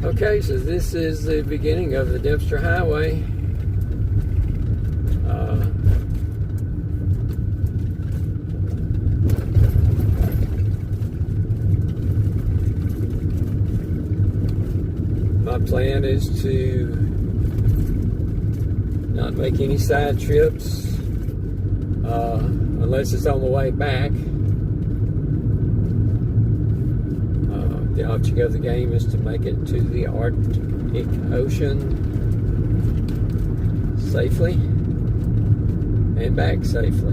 Okay, so this is the beginning of the Dempster Highway. My plan is to not make any side trips unless it's on the way back. The object of the game is to make it to the Arctic Ocean safely and back safely.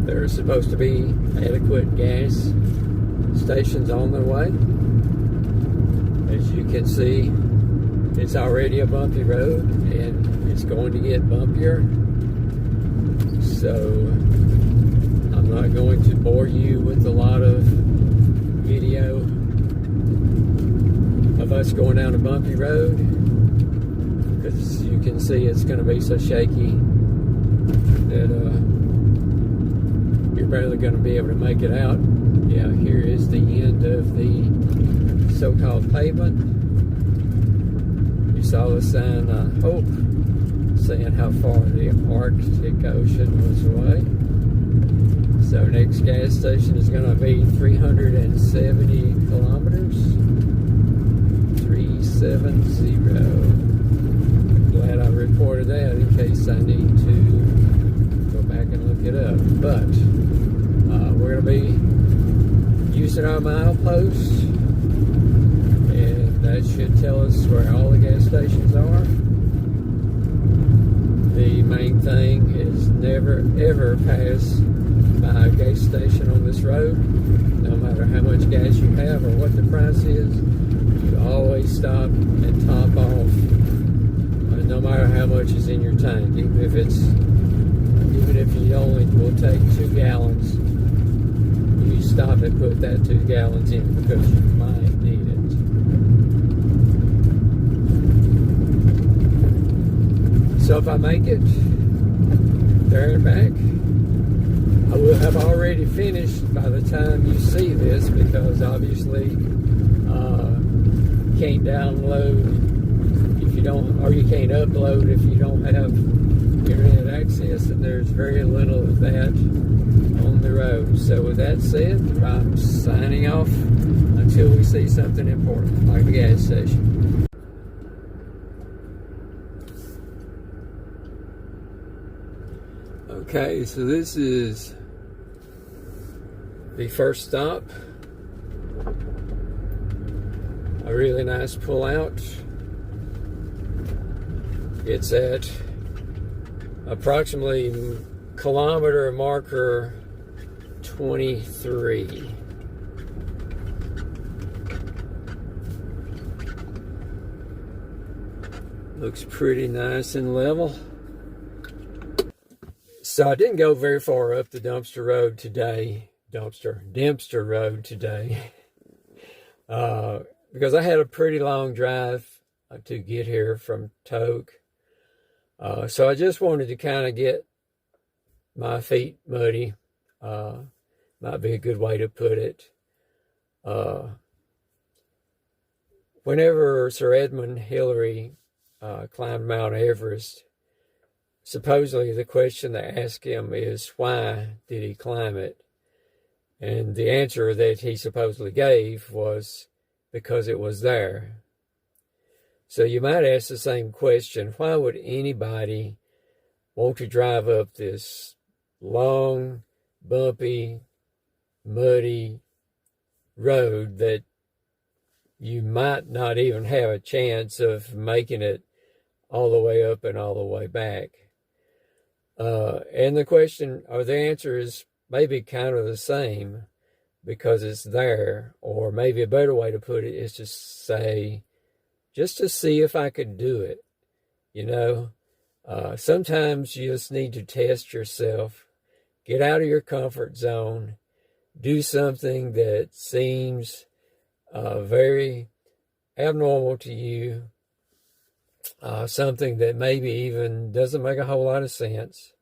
There are supposed to be adequate gas stations on the way. As you can see, it's already a bumpy road and it's going to get bumpier. So I'm not going to bore you with a lot of video of us going down a bumpy road, because you can see it's going to be so shaky that you're barely going to be able to make it out. Yeah, here is the end of the so-called pavement. You saw the sign, I hope, saying how far the Arctic Ocean was away. So next gas station is going to be 370 kilometers. 370. Glad I reported that in case I need to go back and look it up. But we're going to be using our milepost, and that should tell us where all the gas stations are. The main thing is never ever pass by a gas station on this road. No matter how much gas you have or what the price is, you always stop and top off, no matter how much is in your tank. Even if you only will take 2 gallons, you stop and put that 2 gallons in, because you might need it. So if I make it there and back, I will have already finished by the time you see this, because obviously you can't download if you don't, or you can't upload if you don't have internet access, and there's very little of that on the road. So with that said, I'm signing off until we see something important, like the gas station. Okay, so this is the first stop. A really nice pull out. It's at approximately kilometer marker 23. Looks pretty nice and level. So I didn't go very far up the Dempster Road today, Dempster Road today, because I had a pretty long drive to get here from Toke. So I just wanted to kind of get my feet muddy, might be a good way to put it. Whenever Sir Edmund Hillary climbed Mount Everest, supposedly the question they asked him is, why did he climb it? And the answer that he supposedly gave was, because it was there. So you might ask the same question, why would anybody want to drive up this long, bumpy, muddy road that you might not even have a chance of making it all the way up and all the way back? And the question, or the answer, is maybe kind of the same, because it's there. Or maybe a better way to put it is to say, just to see if I could do it. You know, sometimes you just need to test yourself, get out of your comfort zone, do something that seems very abnormal to you, something that maybe even doesn't make a whole lot of sense,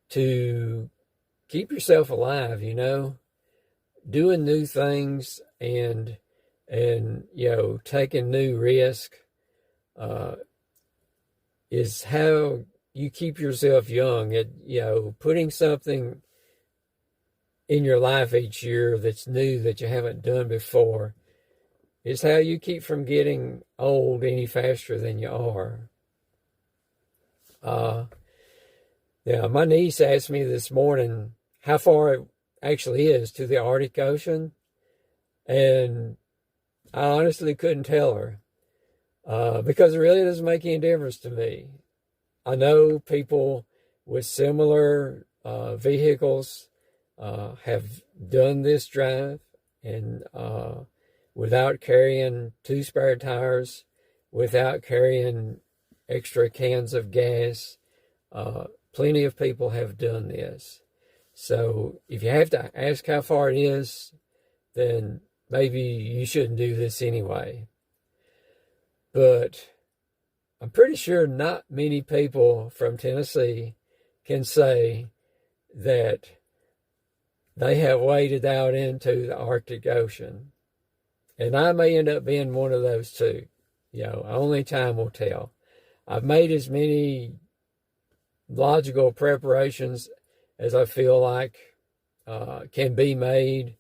to keep yourself alive, you know. doing new things and taking new risk is how you keep yourself young. Putting something in your life each year that's new that you haven't done before is how you keep from getting old any faster than you are. My niece asked me this morning how far it actually is to the Arctic Ocean, and I honestly couldn't tell her because it really doesn't make any difference to me. I know people with similar vehicles have done this drive, and without carrying 2 spare tires, without carrying extra cans of gas, plenty of people have done this. So if you have to ask how far it is, then maybe you shouldn't do this anyway. But I'm pretty sure not many people from Tennessee can say that they have waded out into the Arctic Ocean. And I may end up being one of those too. Only time will tell. I've made as many logical preparations as I feel like can be made.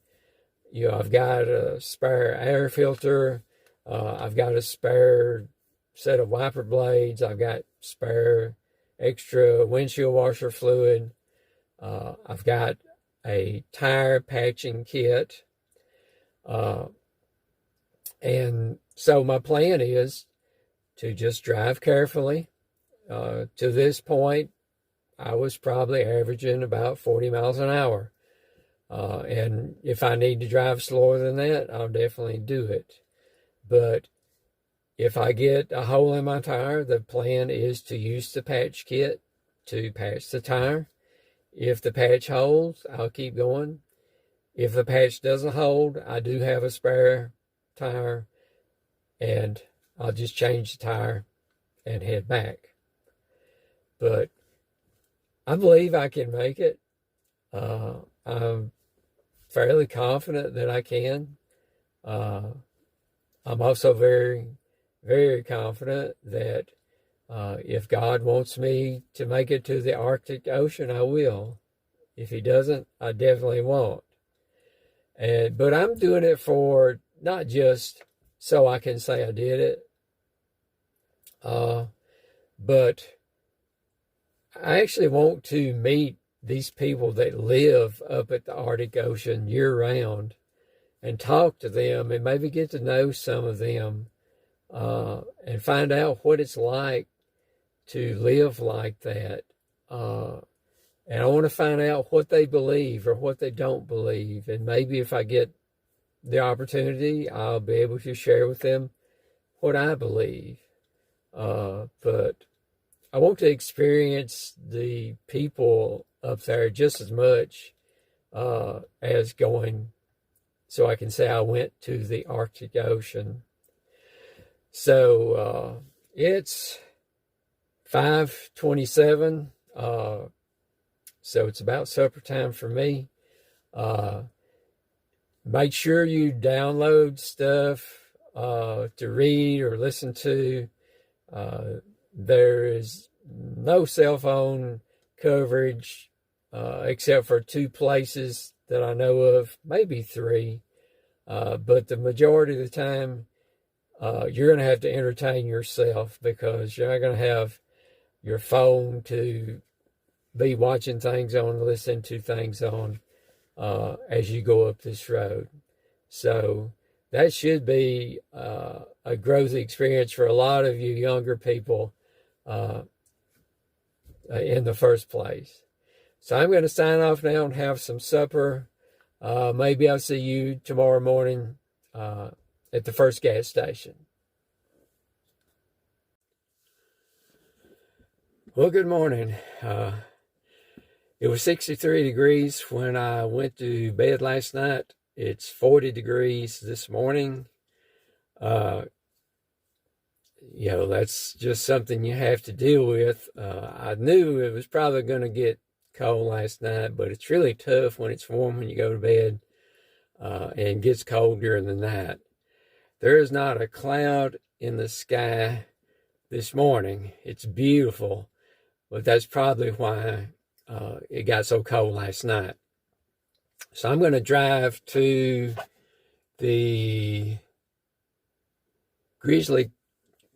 I've got a spare air filter. I've got a spare set of wiper blades. I've got spare extra windshield washer fluid. I've got a tire patching kit. And so my plan is to just drive carefully. To this point, I was probably averaging about 40 miles an hour. And if I need to drive slower than that, I'll definitely do it. But if I get a hole in my tire, the plan is to use the patch kit to patch the tire. If the patch holds, I'll keep going. If the patch doesn't hold, I do have a spare tire, and I'll just change the tire and head back. But I believe I can make it. I'm fairly confident that I can. I'm also very, very confident that if God wants me to make it to the Arctic Ocean, I will. If he doesn't, I definitely won't. But I'm doing it for not just so I can say I did it, but I actually want to meet these people that live up at the Arctic Ocean year round and talk to them and maybe get to know some of them and find out what it's like to live like that. And I want to find out what they believe or what they don't believe. And maybe if I get the opportunity, I'll be able to share with them what I believe. But I want to experience the people up there just as much as going, so I can say I went to the Arctic Ocean. So it's 5:27. So it's about supper time for me. Make sure you download stuff to read or listen to. There is no cell phone coverage except for 2 places that I know of, maybe 3. But the majority of the time, you're going to have to entertain yourself because you're not going to have your phone to be watching things on, listening to things on as you go up this road. So that should be a growth experience for a lot of you younger people in the first place. So I'm going to sign off now and have some supper. Maybe I'll see you tomorrow morning at the first gas station. Well, good morning. It was 63 degrees when I went to bed last night. It's 40 degrees this morning. That's just something you have to deal with. I knew it was probably going to get cold last night, but it's really tough when it's warm when you go to bed. and gets cold during the night. There is not a cloud in the sky this morning. It's beautiful, but that's probably why it got so cold last night. So I'm going to drive to the Grizzly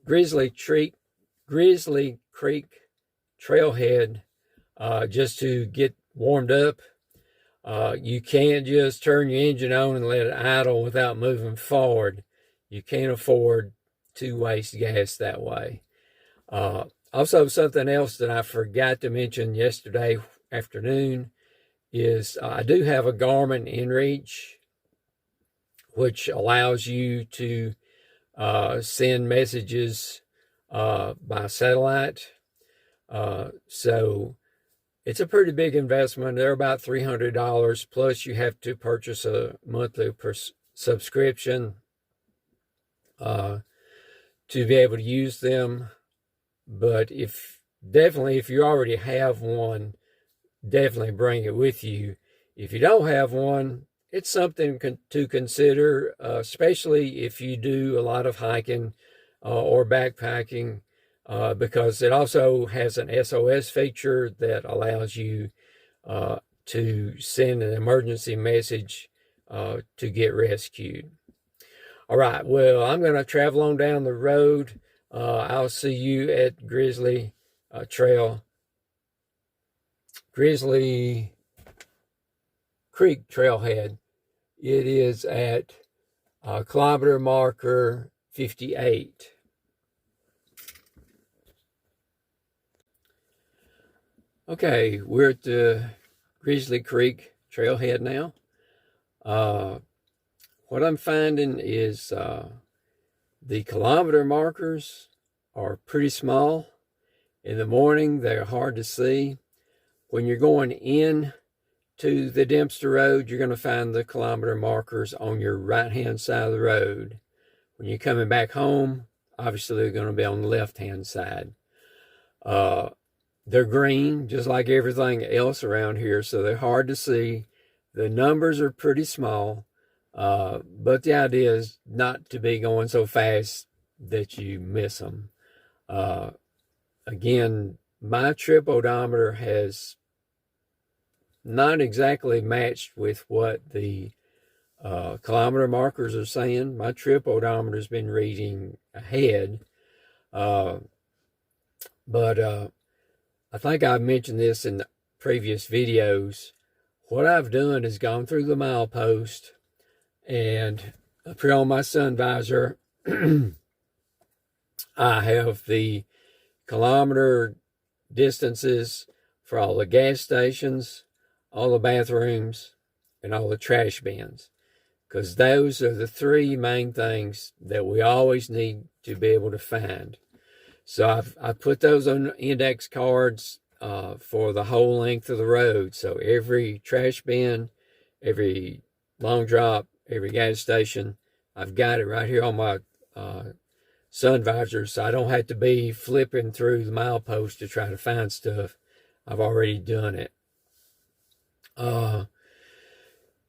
Creek trailhead just to get warmed up. You can't just turn your engine on and let it idle without moving forward. You can't afford to waste gas that way. Also, something else that I forgot to mention yesterday afternoon is I do have a Garmin inReach, which allows you to send messages by satellite. So it's a pretty big investment. They're about $300, plus you have to purchase a monthly subscription to be able to use them. But if you already have one, definitely bring it with you. If you don't have one, it's something to consider, especially if you do a lot of hiking or backpacking, because it also has an SOS feature that allows you to send an emergency message to get rescued. All right, well, I'm going to travel on down the road. I'll see you at Grizzly Creek Trailhead. It is at kilometer marker 58. Okay, we're at the Grizzly Creek Trailhead now. What I'm finding is the kilometer markers are pretty small. In the morning, they're hard to see. When you're going in to the Dempster Road, you're going to find the kilometer markers on your right-hand side of the road. When you're coming back home, obviously they're going to be on the left-hand side. They're green, just like everything else around here, so they're hard to see. The numbers are pretty small, but the idea is not to be going so fast that you miss them. Again, my trip odometer has not exactly matched with what the kilometer markers are saying. My trip odometer has been reading ahead, but I think I've mentioned this in the previous videos. What I've done is gone through the milepost, and up here on my sun visor, I have the kilometer distances for all the gas stations, all the bathrooms, and all the trash bins, because those are the three main things that we always need to be able to find. So I've put those on index cards for the whole length of the road. So every trash bin, every long drop, every gas station, I've got it right here on my sun visor, so I don't have to be flipping through the milepost to try to find stuff. I've already done it.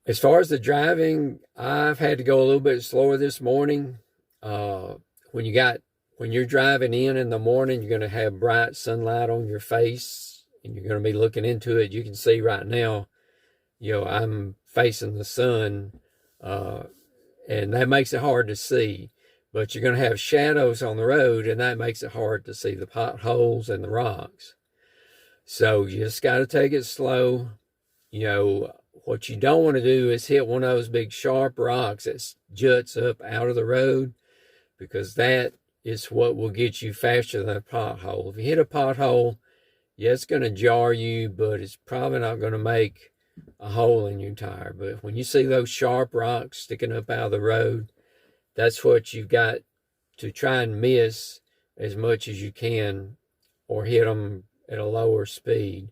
As far as the driving, I've had to go a little bit slower this morning. When you're driving in the morning, you're going to have bright sunlight on your face, and you're going to be looking into it. You can see right now, I'm facing the sun, and that makes it hard to see. But you're going to have shadows on the road, and that makes it hard to see the potholes and the rocks. So you just got to take it slow. What you don't want to do is hit one of those big sharp rocks that juts up out of the road, because that is what will get you faster than a pothole. If you hit a pothole, yeah, it's going to jar you, but it's probably not going to make a hole in your tire. But when you see those sharp rocks sticking up out of the road, that's what you've got to try and miss as much as you can, or hit them at a lower speed.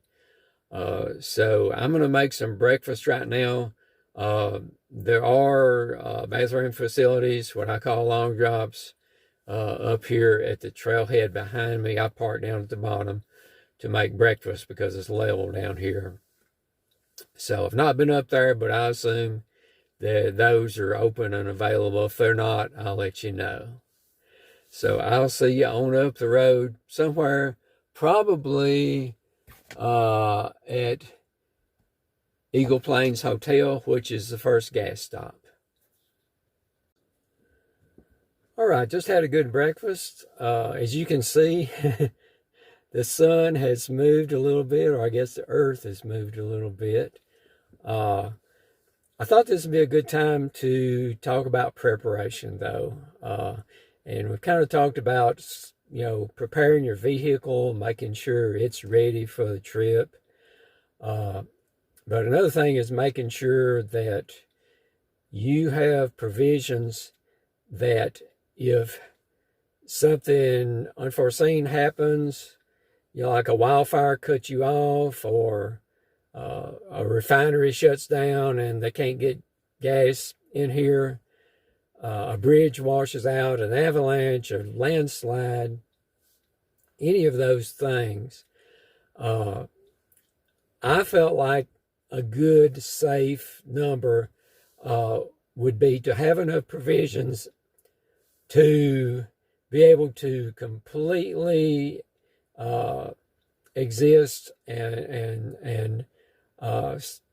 So I'm going to make some breakfast right now. There are bathroom facilities, what I call long drops, up here at the trailhead behind me. I park down at the bottom to make breakfast because it's level down here. So I've not been up there, but I assume those are open and available. If they're not, I'll let you know. So I'll see you on up the road somewhere, probably at Eagle Plains Hotel, which is the first gas stop. All right, just had a good breakfast. As you can see, the sun has moved a little bit, or I guess the earth has moved a little bit. I thought this would be a good time to talk about preparation, though. And we've kind of talked about, preparing your vehicle, making sure it's ready for the trip. But another thing is making sure that you have provisions that if something unforeseen happens, like a wildfire cuts you off, or a refinery shuts down and they can't get gas in here, a bridge washes out, an avalanche, a landslide, any of those things, I felt like a good, safe number would be to have enough provisions to be able to completely exist and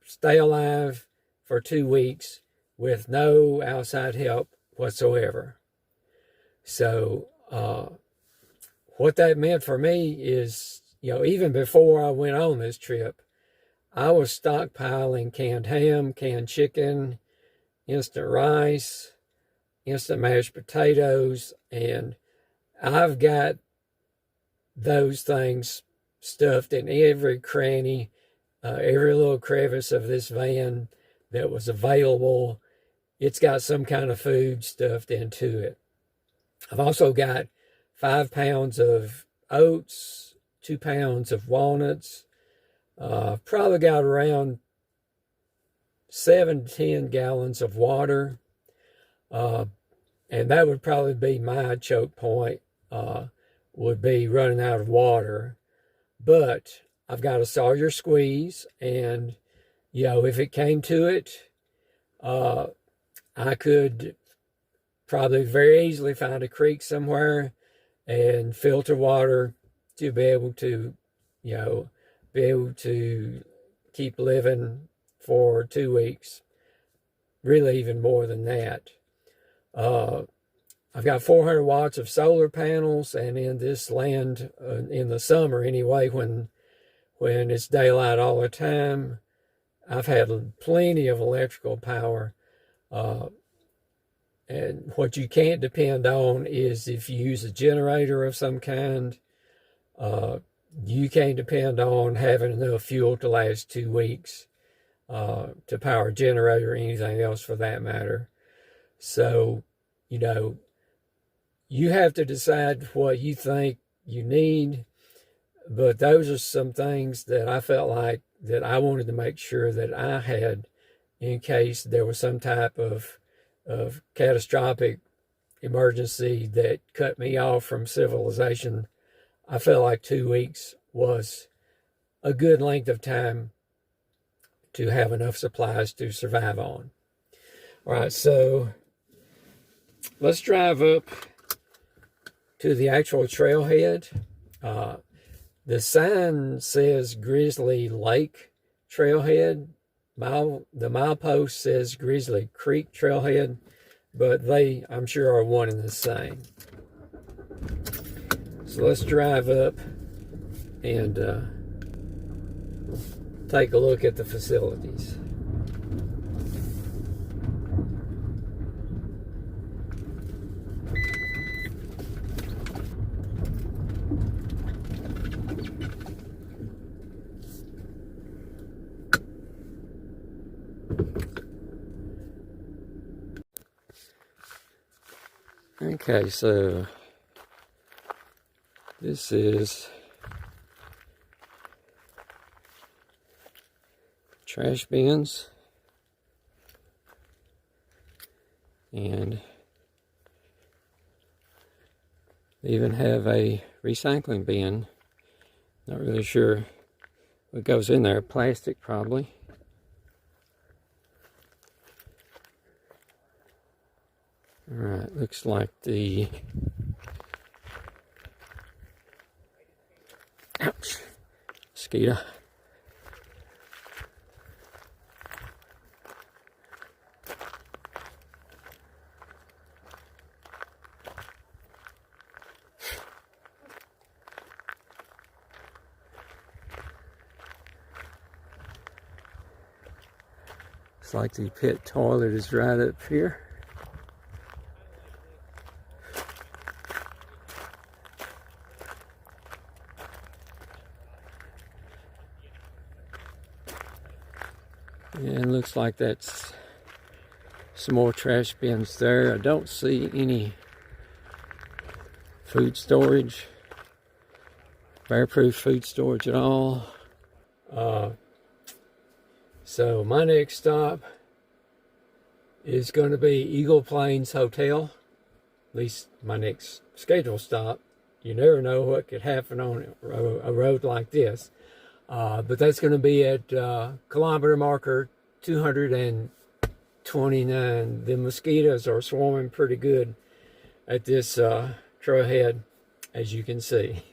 stay alive for 2 weeks with no outside help whatsoever. So what that meant for me is, even before I went on this trip, I was stockpiling canned ham, canned chicken, instant rice, instant mashed potatoes, and I've got those things stuffed in every cranny, every little crevice of this van that was available. It's got some kind of food stuffed into it. I've also got 5 pounds of oats, 2 pounds of walnuts. Probably got around 7 to 10 gallons of water. And that would probably be my choke point, would be running out of water. But I've got a Sawyer squeeze, and, if it came to it, I could probably very easily find a creek somewhere and filter water to be able to, keep living for 2 weeks, really even more than that. I've got 400 watts of solar panels, and in this land, in the summer anyway, when it's daylight all the time, I've had plenty of electrical power. And what you can't depend on is if you use a generator of some kind, you can't depend on having enough fuel to last 2 weeks to power a generator or anything else for that matter. So, you have to decide what you think you need, but those are some things that I felt like that I wanted to make sure that I had in case there was some type of catastrophic emergency that cut me off from civilization. I felt like 2 weeks was a good length of time to have enough supplies to survive on. All right, so let's drive up to the actual trailhead. The sign says Grizzly Lake Trailhead. The milepost says Grizzly Creek Trailhead, but they, I'm sure, are one and the same. So let's drive up and take a look at the facilities. Okay, so this is trash bins, and they even have a recycling bin. Not really sure what goes in there, plastic probably. All right, looks like the, ouch, mosquito. Looks like the pit toilet is right up here. And looks like that's some more trash bins there. I don't see any food storage, fireproof food storage at all. So my next stop is going to be Eagle Plains Hotel. At least my next scheduled stop. You never know what could happen on a road like this. But that's going to be at kilometer marker 229. The mosquitoes are swarming pretty good at this trailhead, as you can see.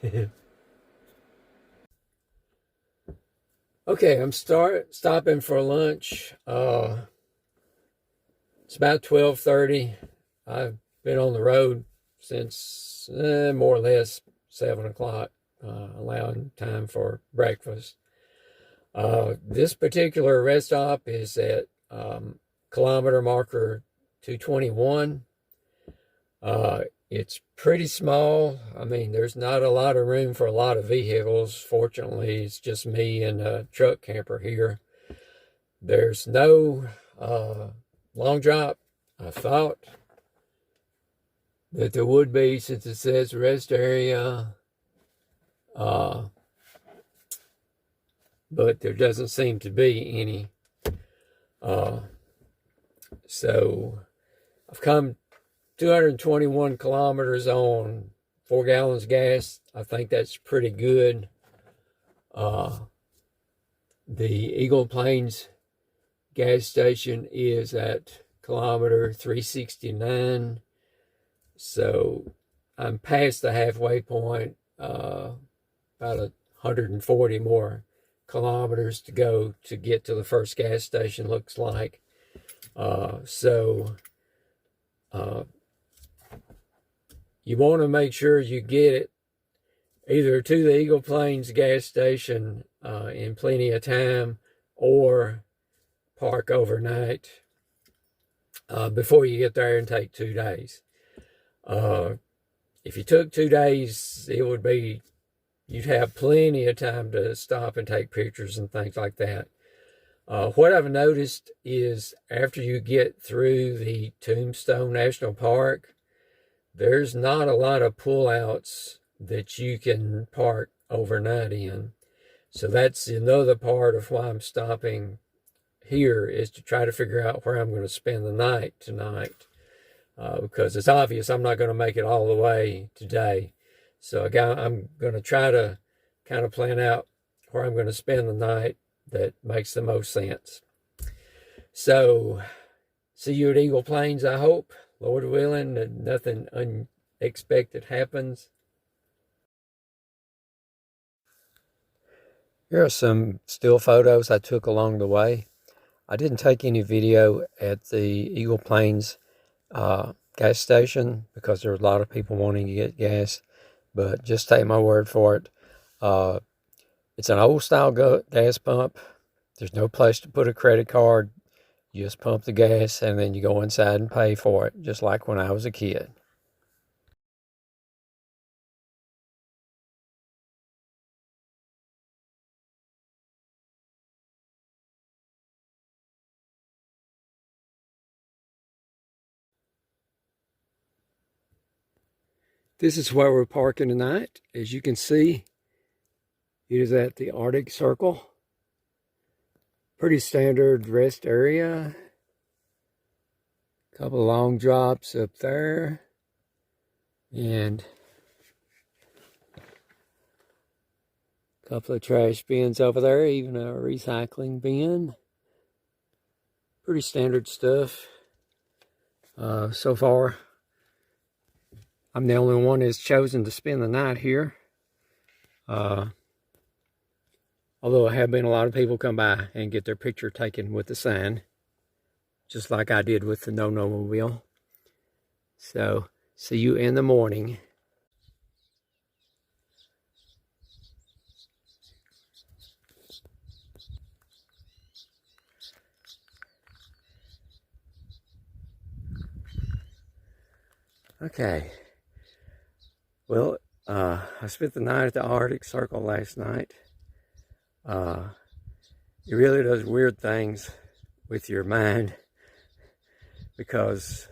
Okay, I'm stopping for lunch. It's about 12:30. I've been on the road since more or less 7 o'clock, allowing time for breakfast. This particular rest stop is at kilometer marker 221. It's pretty small. I mean, there's not a lot of room for a lot of vehicles. Fortunately, it's just me and a truck camper here. There's no long drop. I thought that there would be, since it says rest area, but there doesn't seem to be any. So I've come 221 kilometers on 4 gallons gas. I think that's pretty good. The Eagle Plains gas station is at kilometer 369. So I'm past the halfway point, about 140 more kilometers to go to get to the first gas station, looks like. You want to make sure you get it either to the Eagle Plains gas station in plenty of time, or park overnight before you get there and take 2 days. If you took 2 days, you'd have plenty of time to stop and take pictures and things like that. What I've noticed is after you get through the Tombstone National Park, there's not a lot of pullouts that you can park overnight in. So that's another part of why I'm stopping here, is to try to figure out where I'm going to spend the night tonight. Because it's obvious I'm not going to make it all the way today. So I'm going to try to kind of plan out where I'm going to spend the night that makes the most sense. So, see you at Eagle Plains, I hope, Lord willing, and nothing unexpected happens. Here are some still photos I took along the way. I didn't take any video at the Eagle Plains gas station because there were a lot of people wanting to get gas, but just take my word for it. It's an old style gas pump. There's no place to put a credit card. You just pump the gas and then you go inside and pay for it, just like when I was a kid. This is where we're parking tonight. As you can see, it is at the Arctic Circle. Pretty standard rest area. Couple of long drops up there. And a couple of trash bins over there, even a recycling bin. Pretty standard stuff. So far, I'm the only one that's chosen to spend the night here. Although there have been a lot of people come by and get their picture taken with the sign, just like I did with the no-no-mobile. So, see you in the morning. Okay. Well, I spent the night at the Arctic Circle last night. It really does weird things with your mind, because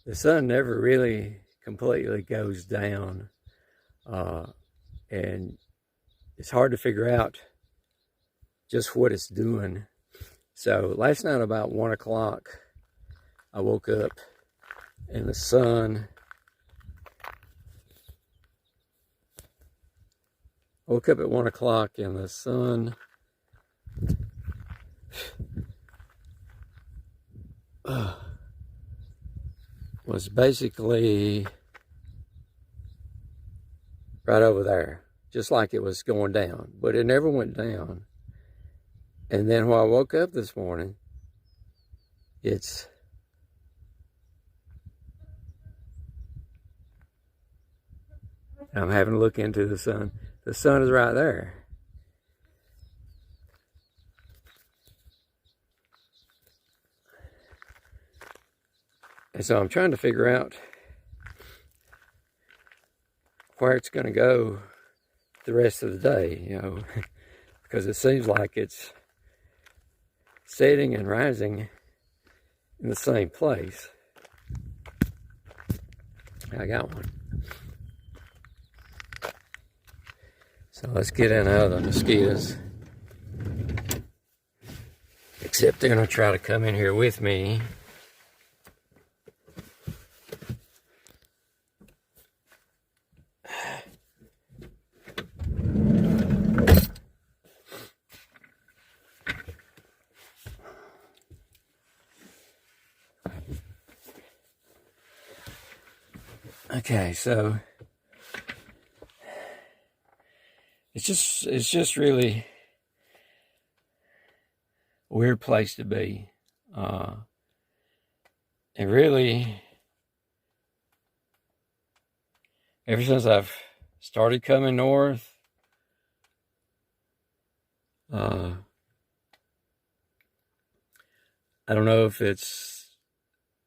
the sun never really completely goes down, and it's hard to figure out just what it's doing. So last night about 1 o'clock, I woke up and the sun, woke up at 1 o'clock and the sun was basically right over there, just like it was going down, but it never went down. And then when I woke up this morning, I'm having to look into the sun. The sun is right there. And so I'm trying to figure out where it's going to go the rest of the day, you know, because it seems like it's setting and rising in the same place. I got one. So let's get in out of the mosquitoes. Except they're going to try to come in here with me. Okay, so it's just really a weird place to be. And really, ever since I've started coming north, I don't know if it's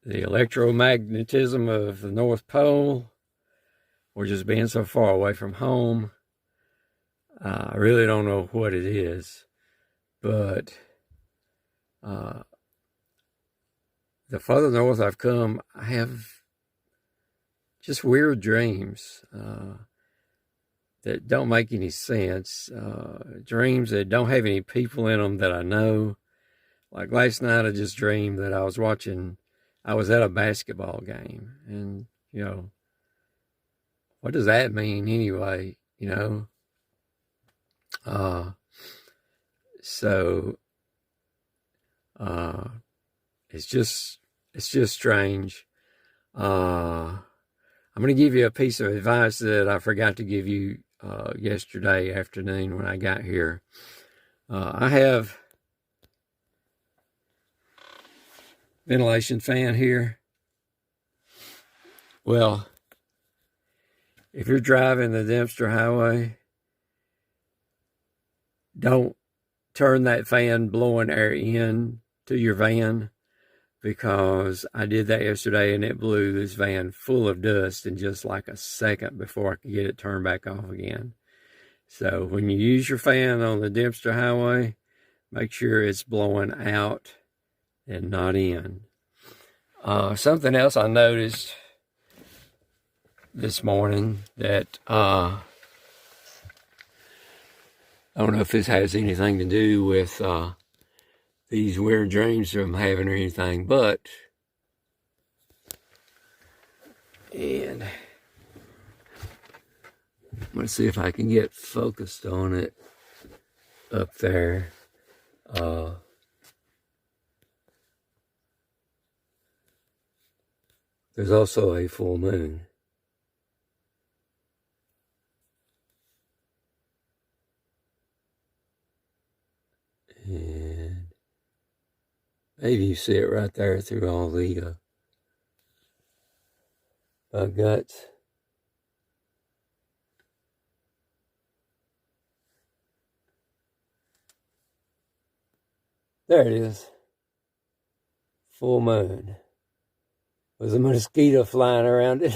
the electromagnetism of the North Pole or just being so far away from home. I really don't know what it is, but the further north I've come, I have just weird dreams that don't make any sense. Dreams that don't have any people in them that I know. Like last night, I just dreamed that I was at a basketball game. And, you know, what does that mean anyway, you know? So it's just strange. I'm going to give you a piece of advice that I forgot to give you yesterday afternoon when I got here. I have ventilation fan here. Well, if you're driving the Dempster Highway, don't turn that fan blowing air in to your van, because I did that yesterday and it blew this van full of dust in just like a second before I could get it turned back off again. So when you use your fan on the Dempster Highway, make sure it's blowing out and not in. Something else I noticed this morning that I don't know if this has anything to do with these weird dreams I'm having or anything, but and I'm going to see if I can get focused on it up there. There's also a full moon. And maybe you see it right there through all the bug guts. There it is. Full moon. With a mosquito flying around it.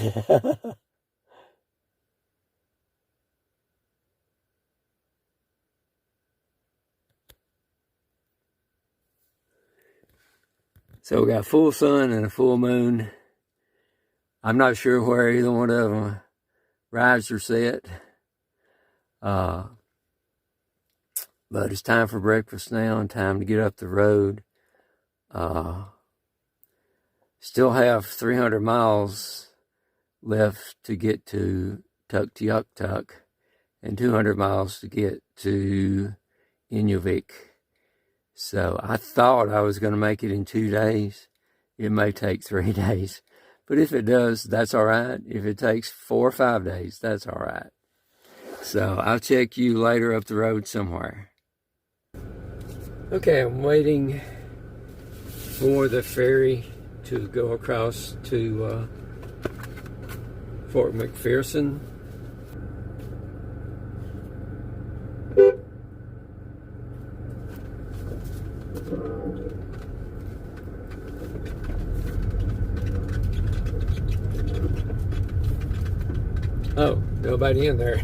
So we got full sun and a full moon. I'm not sure where either one of them rides or set. But it's time for breakfast now and time to get up the road. Still have 300 miles left to get to Tuktoyaktuk and 200 miles to get to Inuvik. So I thought I was going to make it in 2 days. It may take 3 days. But if it does, that's all right. If it takes 4 or 5 days, that's all right. So I'll check you later up the road somewhere. Okay, I'm waiting for the ferry to go across to Fort McPherson. Oh, nobody in there.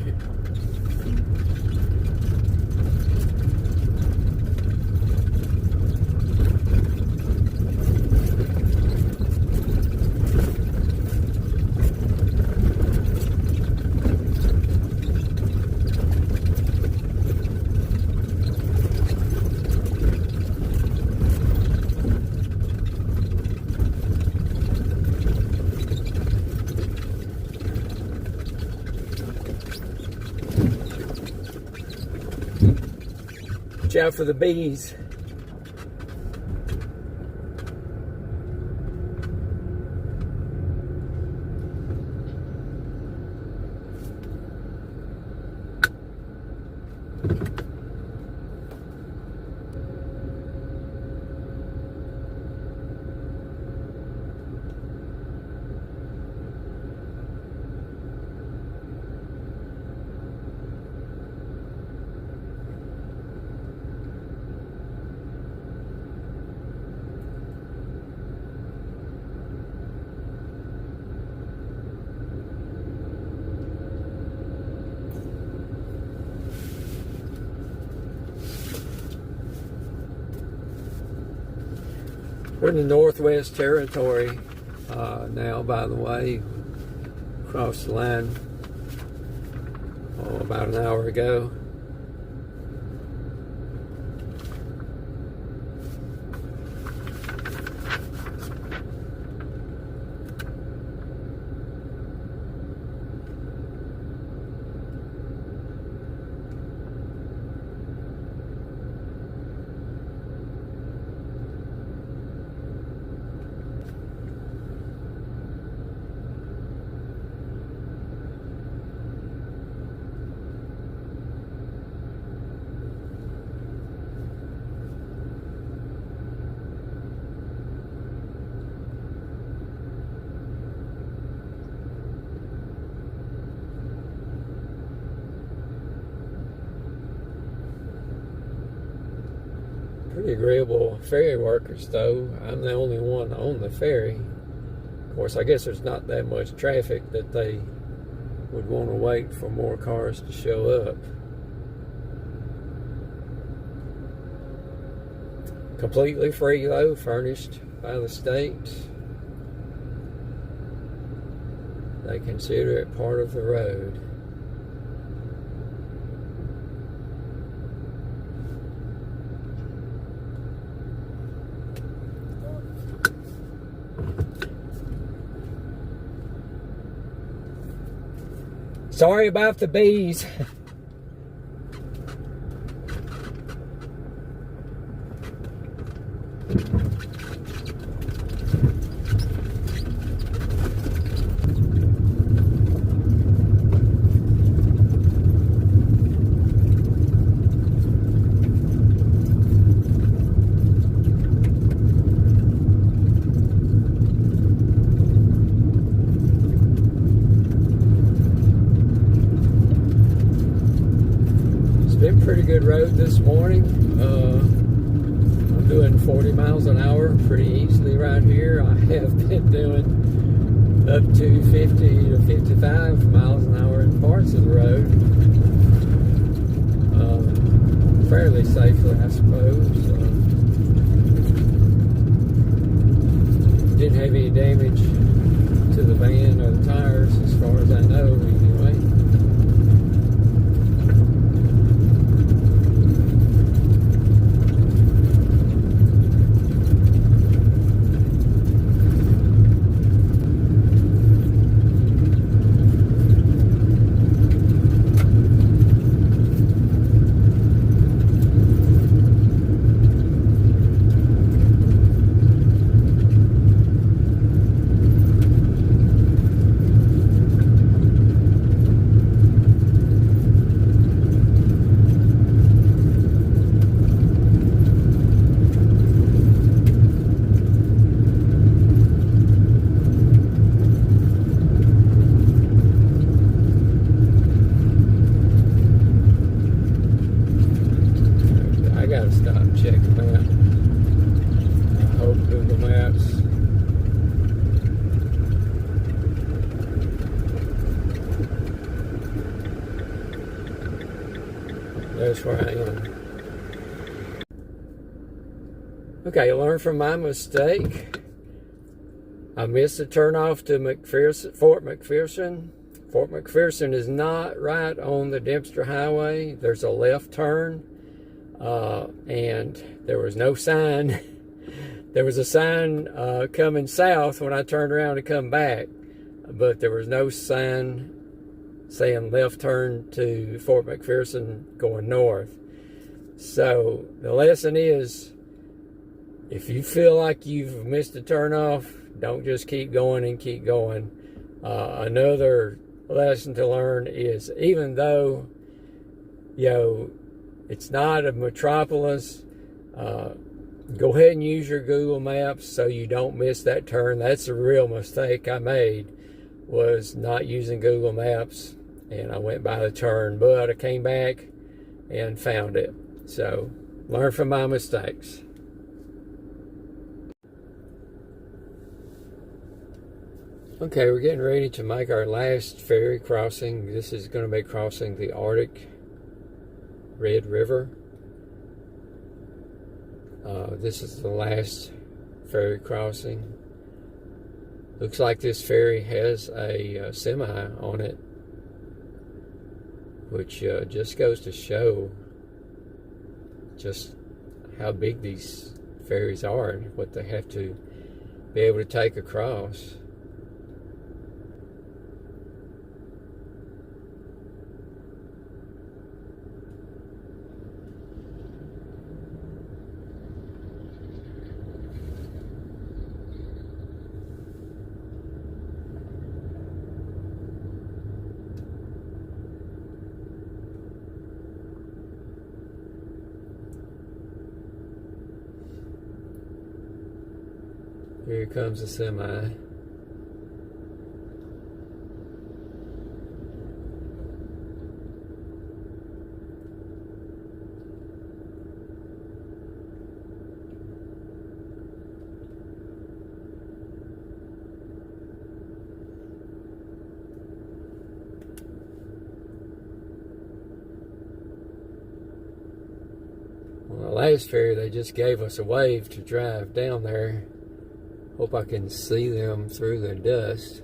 Watch out for the bees. We're in the Northwest Territory now, by the way. Crossed the line about an hour ago. Pretty agreeable ferry workers, though. I'm the only one on the ferry. Of course, I guess there's not that much traffic that they would want to wait for more cars to show up. Completely free, though, furnished by the state. They consider it part of the road. Sorry about the bees. been pretty good road this morning. I'm doing 40 miles an hour pretty easily right here. I have been doing up to 50 to 55 miles an hour in parts of the road. Fairly safely, I suppose. Didn't have any damage to the van or the tires as far as I know anyway. That's where I am. Okay, learn from my mistake. I missed the turnoff to Fort McPherson. Fort McPherson is not right on the Dempster Highway. There's a left turn, and there was no sign. There was a sign coming south when I turned around to come back, but there was no sign saying left turn to Fort McPherson going north. So the lesson is, if you feel like you've missed a turnoff, don't just keep going and keep going. Another lesson to learn is, even though, it's not a metropolis, go ahead and use your Google Maps so you don't miss that turn. That's a real mistake I made, was not using Google Maps, and I went by the turn, but I came back and found it. So learn from my mistakes. Okay, we're getting ready to make our last ferry crossing. This is going to be crossing the Arctic Red River. This is the last ferry crossing. Looks like this ferry has a semi on it, which just goes to show just how big these ferries are and what they have to be able to take across. Here comes the semi. On the last ferry, they just gave us a wave to drive down there. Hope I can see them through the dust.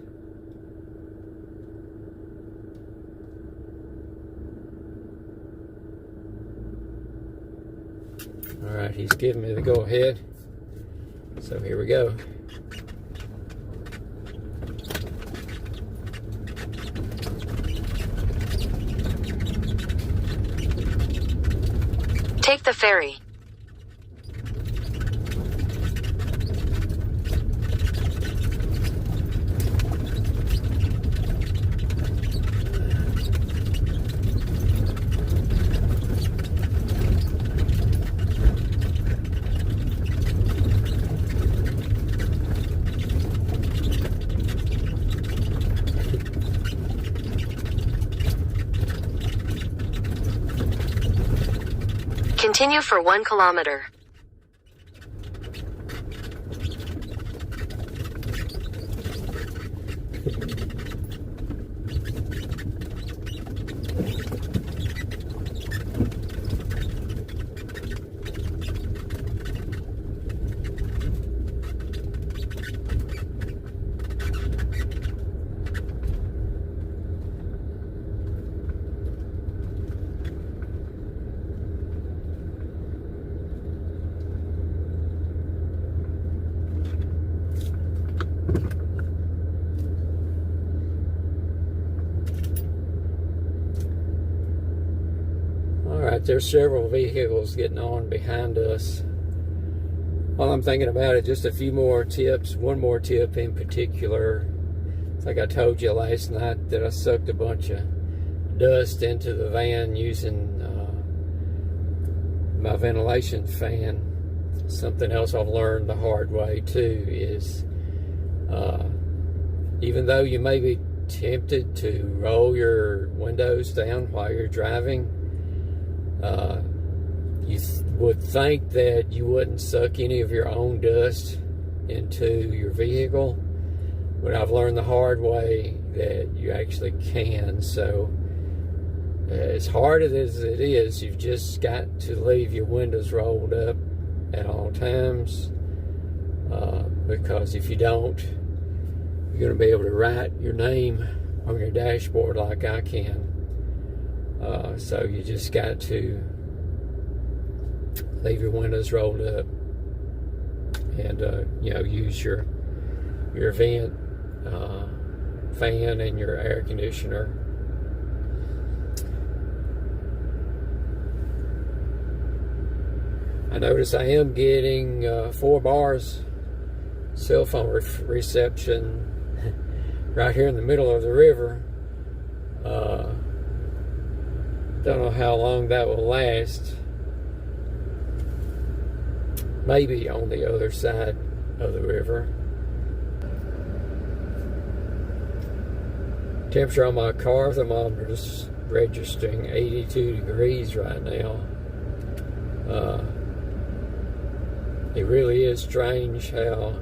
All right, he's giving me the go ahead. So here we go. Take the ferry. Continue for 1 kilometer. Alright, there's several vehicles getting on behind us. While I'm thinking about it, just a few more tips. One more tip in particular. It's like I told you last night that I sucked a bunch of dust into the van using my ventilation fan. Something else I've learned the hard way too is even though you may be tempted to roll your windows down while you're driving, you would think that you wouldn't suck any of your own dust into your vehicle, but I've learned the hard way that you actually can. So as hard as it is, you've just got to leave your windows rolled up at all times, because if you don't, you're going to be able to write your name on your dashboard like I can. So you just got to leave your windows rolled up and use your vent fan and your air conditioner. I notice I am getting 4 bars cell phone reception right here in the middle of the river. Don't know how long that will last. Maybe on the other side of the river. Temperature on my car thermometer is registering 82 degrees right now. It really is strange how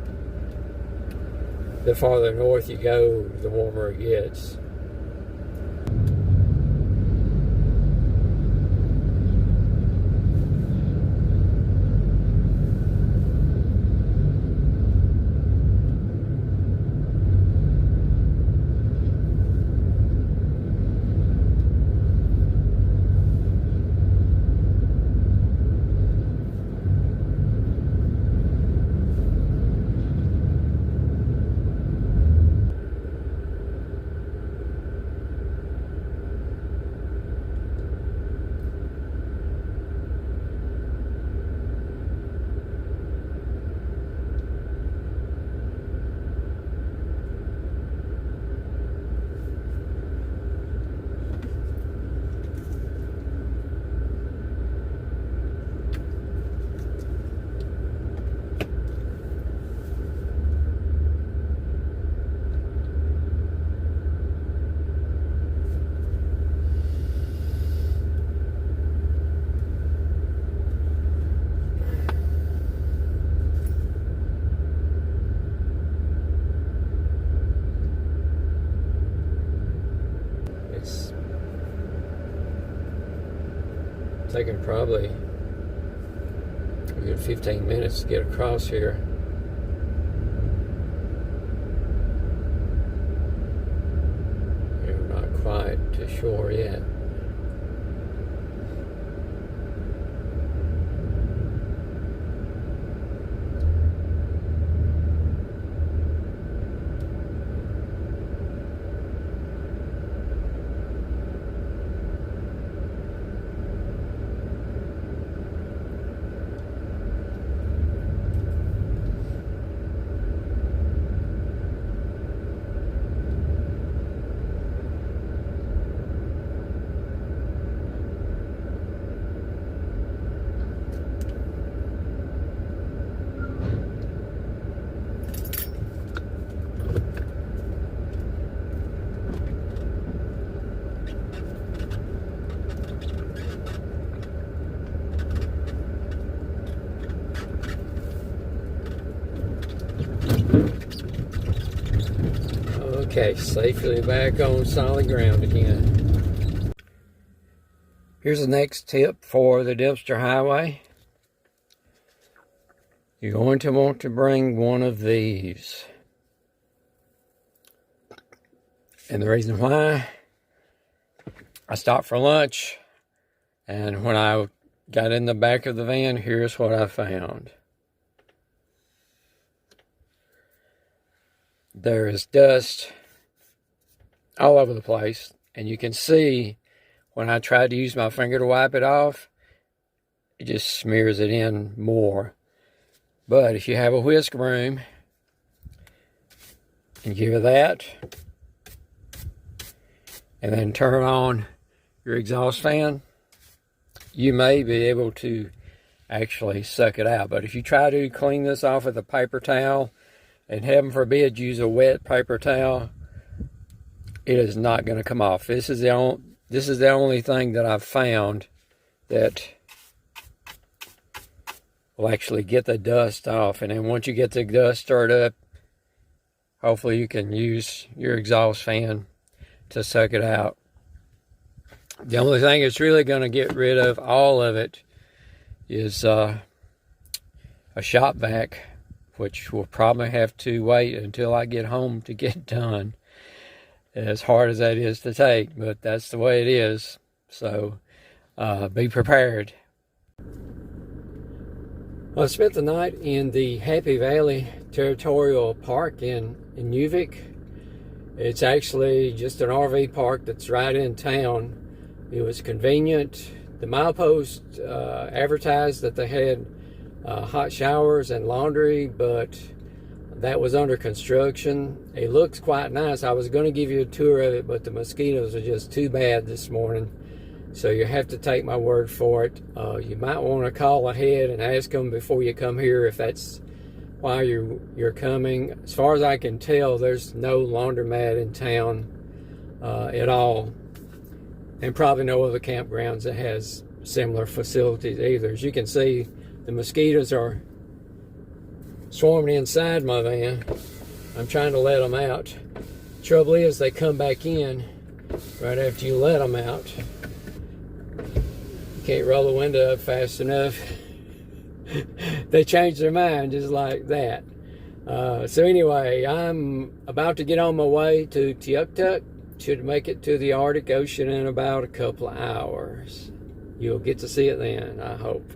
the farther north you go, the warmer it gets. It's taking probably a good 15 minutes to get across here. We're not quite to shore yet. Okay, safely back on solid ground again. Here's the next tip for the Dempster Highway. You're going to want to bring one of these. And the reason why, I stopped for lunch, and when I got in the back of the van, here's what I found. There is dust all over the place, and you can see when I tried to use my finger to wipe it off, it just smears it in more. But if you have a whisk broom and give it that, and then turn on your exhaust fan, you may be able to actually suck it out. But if you try to clean this off with a paper towel, and heaven forbid use a wet paper towel, it is not going to come off. This is the only thing that I've found that will actually get the dust off. And then once you get the dust stirred up, hopefully you can use your exhaust fan to suck it out. The only thing that's really going to get rid of all of it is a shop vac, which will probably have to wait until I get home to get done. As hard as that is to take, but that's the way it is. So be prepared. Well, I spent the night in the Happy Valley Territorial Park in Newvik. It's actually just an RV park that's right in town. It was convenient. The milepost advertised that they had hot showers and laundry, but that was under construction. It looks quite nice. I was going to give you a tour of it, but the mosquitoes are just too bad this morning. So you have to take my word for it. You might want to call ahead and ask them before you come here if that's why you're coming. As far as I can tell, there's no laundromat in town at all, and probably no other campgrounds that has similar facilities either. As you can see, the mosquitoes are swarming inside my van. I'm trying to let them out. Trouble is, they come back in right after you let them out. You can't roll the window up fast enough. They change their mind just like that. So anyway, I'm about to get on my way to Tuktoyaktuk. Should make it to the Arctic Ocean in about a couple of hours. You'll get to see it then, I hope.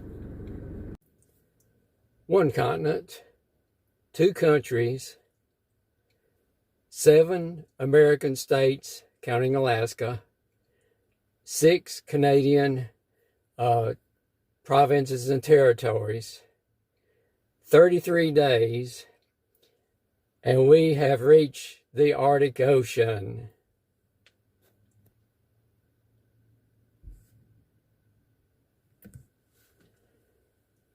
One continent, 2 countries, 7 American states, counting Alaska, 6 Canadian provinces and territories, 33 days, and we have reached the Arctic Ocean.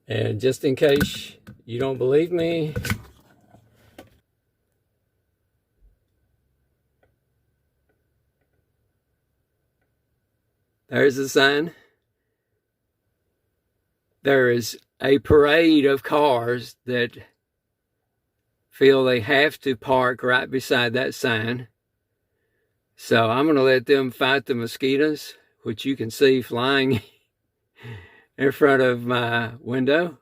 And just in case you don't believe me, there's the sign. There is a parade of cars that feel they have to park right beside that sign. So I'm going to let them fight the mosquitoes, which you can see flying in front of my window.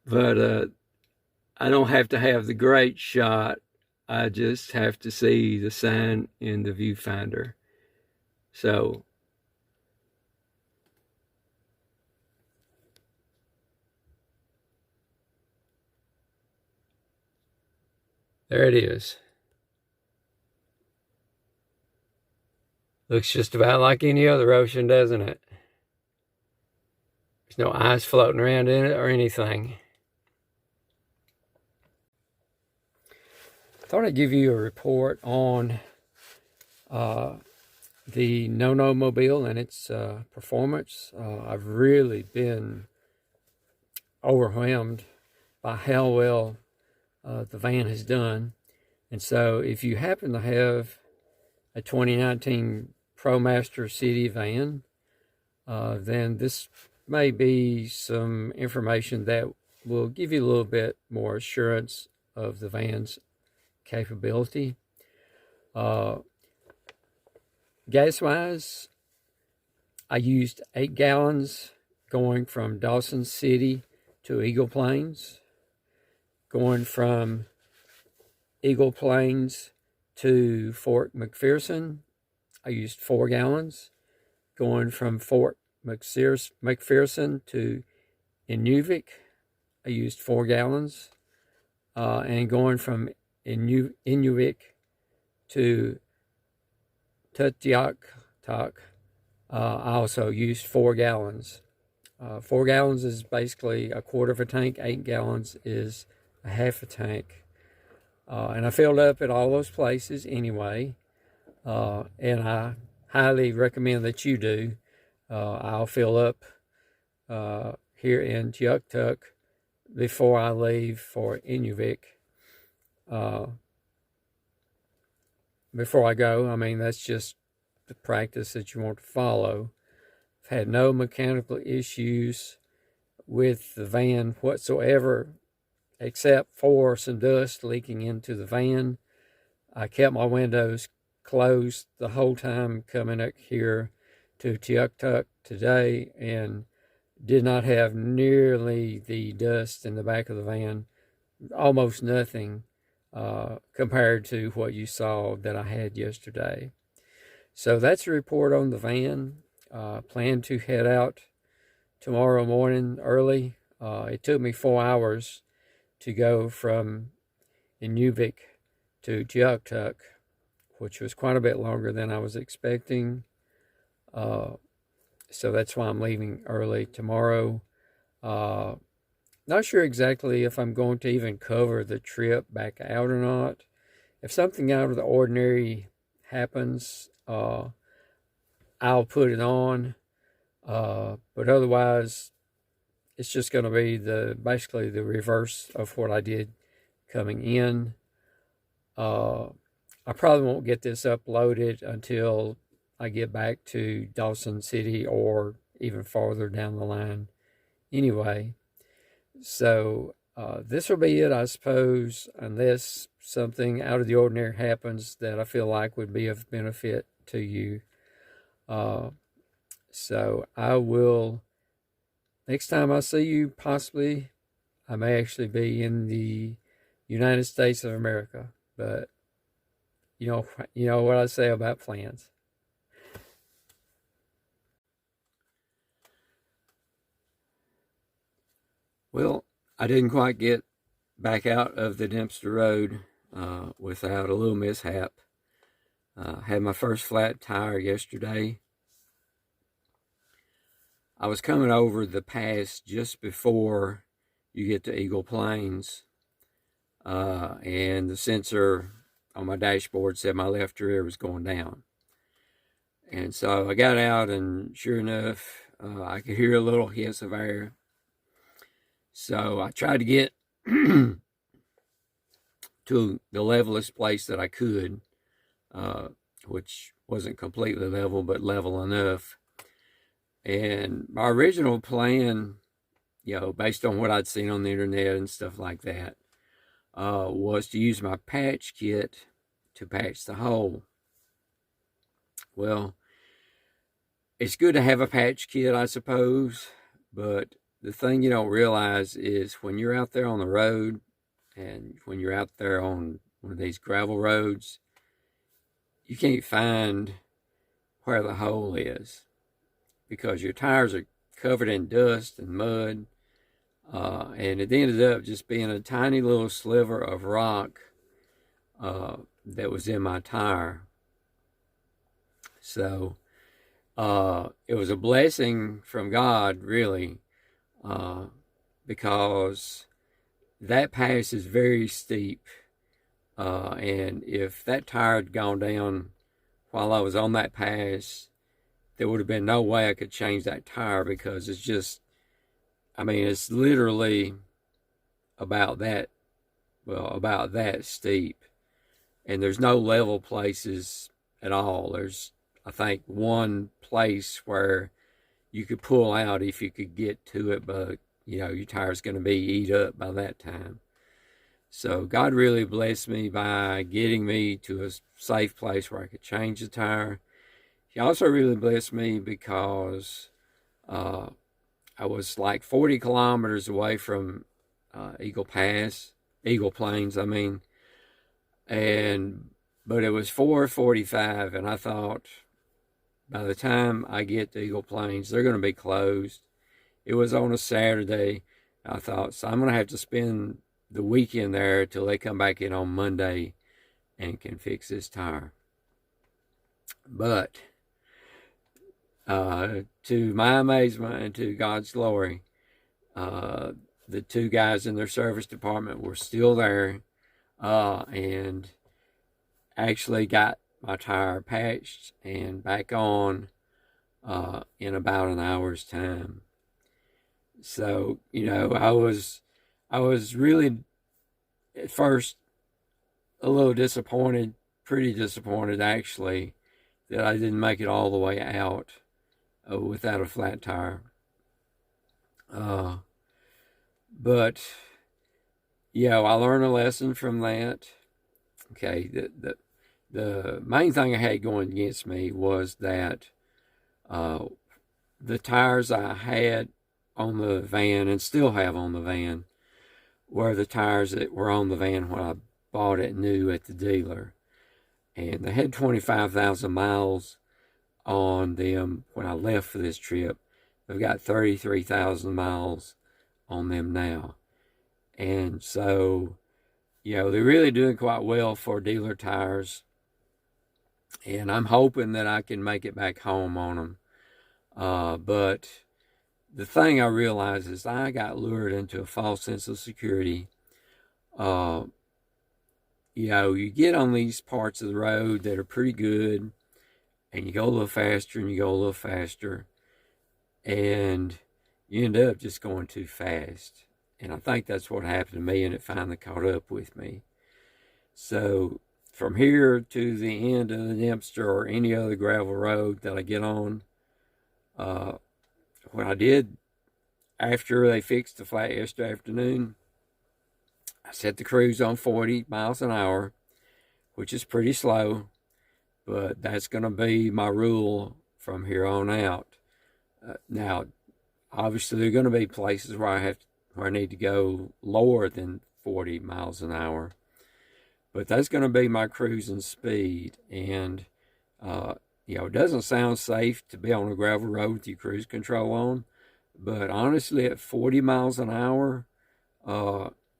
But I don't have to have the great shot. I just have to see the sign in the viewfinder. So there it is. Looks just about like any other ocean, doesn't it? There's no ice floating around in it or anything. Thought I'd give you a report on the No-No Mobile and its performance. I've really been overwhelmed by how well the van has done. And so if you happen to have a 2019 ProMaster City van, then this may be some information that will give you a little bit more assurance of the van's capability. Gas-wise, I used 8 gallons going from Dawson City to Eagle Plains. Going from Eagle Plains to Fort McPherson, I used 4 gallons. Going from Fort McPherson to Inuvik, I used 4 gallons. And going from Inuvik to Tutyatuk, I also used 4 gallons. 4 gallons is basically a quarter of a tank. 8 gallons is a half a tank. And I filled up at all those places anyway. And I highly recommend that you do. I'll fill up here in Tuyuktuk before I leave for Inuvik. Before I go, I mean, that's just the practice that you want to follow. I've had no mechanical issues with the van whatsoever, except for some dust leaking into the van. I kept my windows closed the whole time coming up here to Tuyuktuk today and did not have nearly the dust in the back of the van, almost nothing compared to what you saw that I had yesterday. So that's a report on the van. Plan to head out tomorrow morning early. It took me 4 hours to go from Inuvik to Tuyuktuk, which was quite a bit longer than I was expecting. So that's why I'm leaving early tomorrow. Not sure exactly if I'm going to even cover the trip back out or not. If something out of the ordinary happens, I'll put it on. But otherwise, it's just going to be basically the reverse of what I did coming in. I probably won't get this uploaded until I get back to Dawson City or even farther down the line anyway. So this will be it, I suppose, unless something out of the ordinary happens that I feel like would be of benefit to you. So I will, next time I see you, possibly, I may actually be in the United States of America, but you know what I say about plans. Well, I didn't quite get back out of the Dempster Road without a little mishap. Had my first flat tire yesterday. I was coming over the pass just before you get to Eagle Plains, and the sensor on my dashboard said my left rear was going down. And so I got out, and sure enough, I could hear a little hiss of air. So I tried to get to the levelest place that I could, which wasn't completely level, but level enough. And my original plan, based on what I'd seen on the internet and stuff like that, was to use my patch kit to patch the hole. Well, it's good to have a patch kit, I suppose, but the thing you don't realize is when you're out there on the road and when you're out there on one of these gravel roads, you can't find where the hole is because your tires are covered in dust and mud. And it ended up just being a tiny little sliver of rock that was in my tire. So it was a blessing from God, really, because that pass is very steep. And if that tire had gone down while I was on that pass, there would have been no way I could change that tire because it's just, it's literally about that steep. And there's no level places at all. There's, I think, one place where you could pull out if you could get to it, but, your tire's going to be eat up by that time. So God really blessed me by getting me to a safe place where I could change the tire. He also really blessed me because uh, I was like 40 kilometers away from Eagle Plains, I mean, and but it was 4:45, and I thought by the time I get to Eagle Plains, they're going to be closed. It was on a Saturday. I thought, so I'm going to have to spend the weekend there till they come back in on Monday and can fix this tire. But to my amazement and to God's glory, the two guys in their service department were still there and actually got my tire patched and back on in about an hour's time. So, I was really at first a little disappointed, pretty disappointed actually, that I didn't make it all the way out without a flat tire. But I learned a lesson from that. Okay, the main thing I had going against me was that the tires I had on the van and still have on the van were the tires that were on the van when I bought it new at the dealer. And they had 25,000 miles on them when I left for this trip. They've got 33,000 miles on them now. And so, they're really doing quite well for dealer tires. And I'm hoping that I can make it back home on them. But the thing I realized is I got lured into a false sense of security. You get on these parts of the road that are pretty good, and you go a little faster and you go a little faster, and you end up just going too fast. And I think that's what happened to me, and it finally caught up with me. So from here to the end of the Dempster or any other gravel road that I get on, what I did after they fixed the flat yesterday afternoon, I set the cruise on 40 miles an hour, which is pretty slow, but that's going to be my rule from here on out. Now, obviously, there are going to be places where I need to go lower than 40 miles an hour, but that's going to be my cruising speed. And it doesn't sound safe to be on a gravel road with your cruise control on, but honestly, at 40 miles an hour,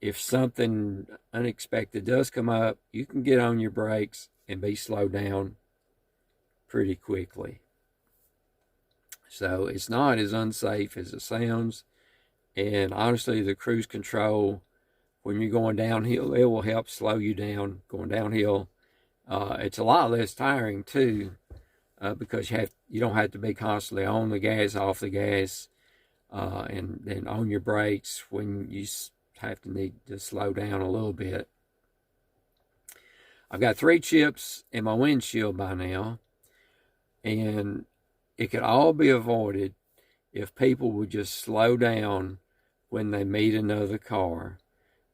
if something unexpected does come up, you can get on your brakes and be slowed down pretty quickly. So it's not as unsafe as it sounds. And honestly, the cruise control, when you're going downhill, it will help slow you down going downhill. It's a lot less tiring too, because you don't have to be constantly on the gas, off the gas, and then on your brakes when you need to slow down a little bit. I've got 3 chips in my windshield by now, and it could all be avoided if people would just slow down when they meet another car.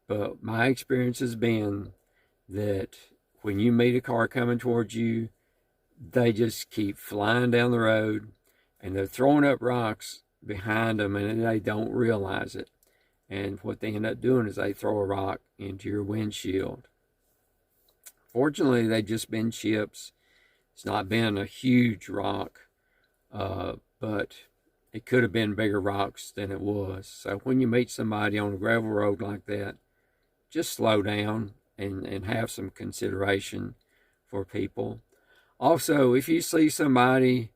But my experience has been that when you meet a car coming towards you, they just keep flying down the road, and they're throwing up rocks behind them, and they don't realize it. And what they end up doing is they throw a rock into your windshield. Fortunately, they've just been chips. It's not been a huge rock, but it could have been bigger rocks than it was. So when you meet somebody on a gravel road like that, just slow down and have some consideration for people. Also, if you see somebody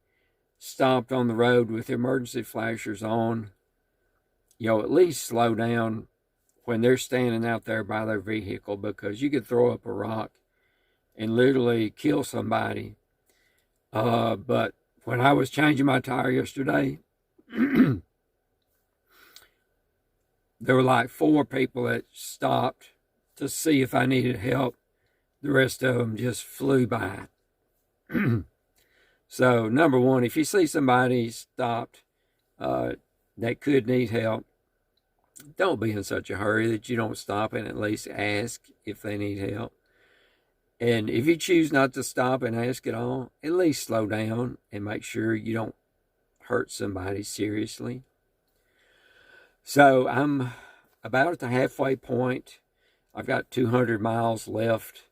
stopped on the road with emergency flashers on, at least slow down when they're standing out there by their vehicle, because you could throw up a rock and literally kill somebody. But when I was changing my tire yesterday, there were like 4 people that stopped to see if I needed help. The rest of them just flew by. So, number one, if you see somebody stopped that could need help, don't be in such a hurry that you don't stop and at least ask if they need help. And if you choose not to stop and ask at all, at least slow down and make sure you don't hurt somebody seriously. So I'm about at the halfway point. I've got 200 miles left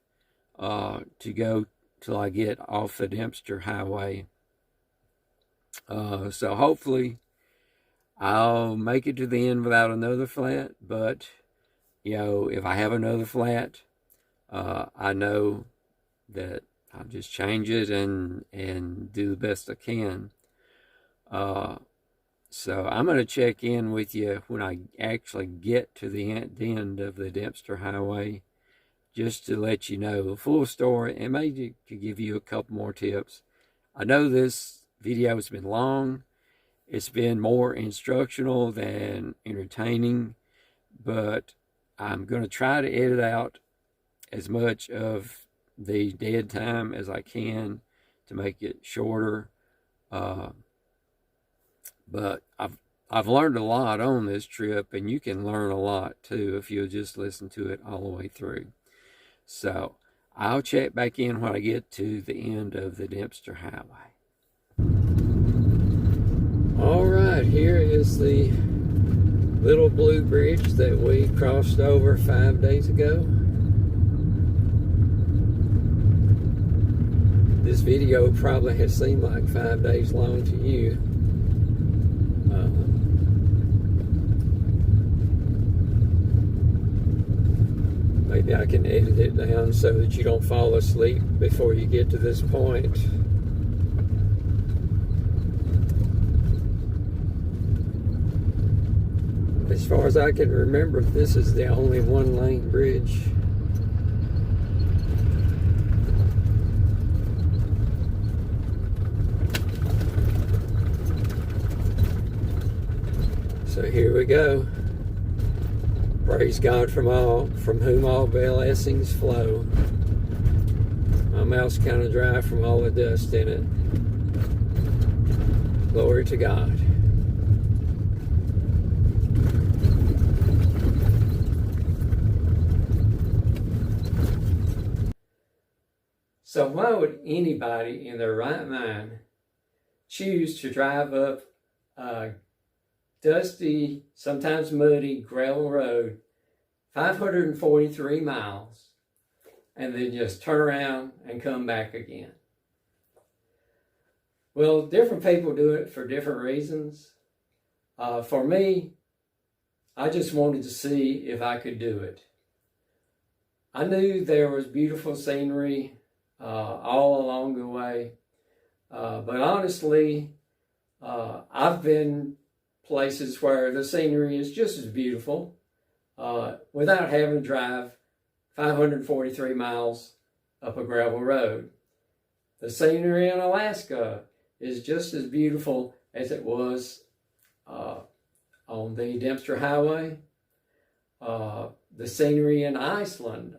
to go till I get off the Dempster Highway. So hopefully I'll make it to the end without another flat. But, if I have another flat, I know that I'll just change it and do the best I can. So I'm going to check in with you when I actually get to the end of the Dempster Highway, just to let you know the full story and maybe to give you a couple more tips. I know this video has been long. It's been more instructional than entertaining, but I'm going to try to edit out as much of the dead time as I can to make it shorter. But I've learned a lot on this trip, and you can learn a lot too if you'll just listen to it all the way through. So I'll check back in when I get to the end of the Dempster Highway. All right, here is the little blue bridge that we crossed over 5 days ago. This video probably has seemed like 5 days long to you. Maybe I can edit it down so that you don't fall asleep before you get to this point. As far as I can remember, this is the only one-lane bridge. So here we go. Praise God from whom all blessings flow. My mouth's kind of dry from all the dust in it. Glory to God. So why would anybody in their right mind choose to drive up dusty, sometimes muddy, gravel road, 543 miles, and then just turn around and come back again? Well, different people do it for different reasons. For me, I just wanted to see if I could do it. I knew there was beautiful scenery all along the way, but honestly, I've been places where the scenery is just as beautiful without having to drive 543 miles up a gravel road. The scenery in Alaska is just as beautiful as it was on the Dempster Highway. The scenery in Iceland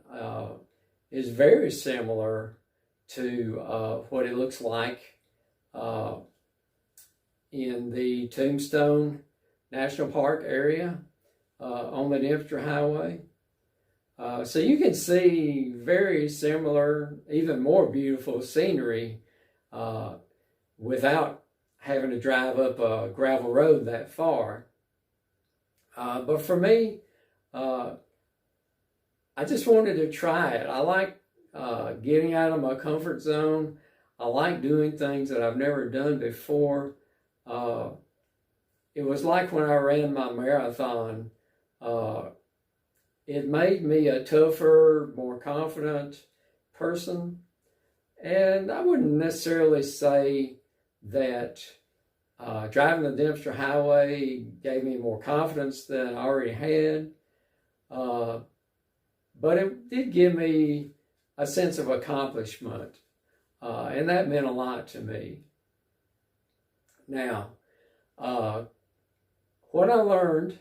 is very similar to what it looks like in the Tombstone National Park area on the Dempster Highway. So you can see very similar, even more beautiful scenery without having to drive up a gravel road that far. But for me, I just wanted to try it. I like getting out of my comfort zone. I like doing things that I've never done before. It was like when I ran my marathon. It made me a tougher, more confident person. And I wouldn't necessarily say that driving the Dempster Highway gave me more confidence than I already had. But it did give me a sense of accomplishment. And that meant a lot to me. Now, what I learned,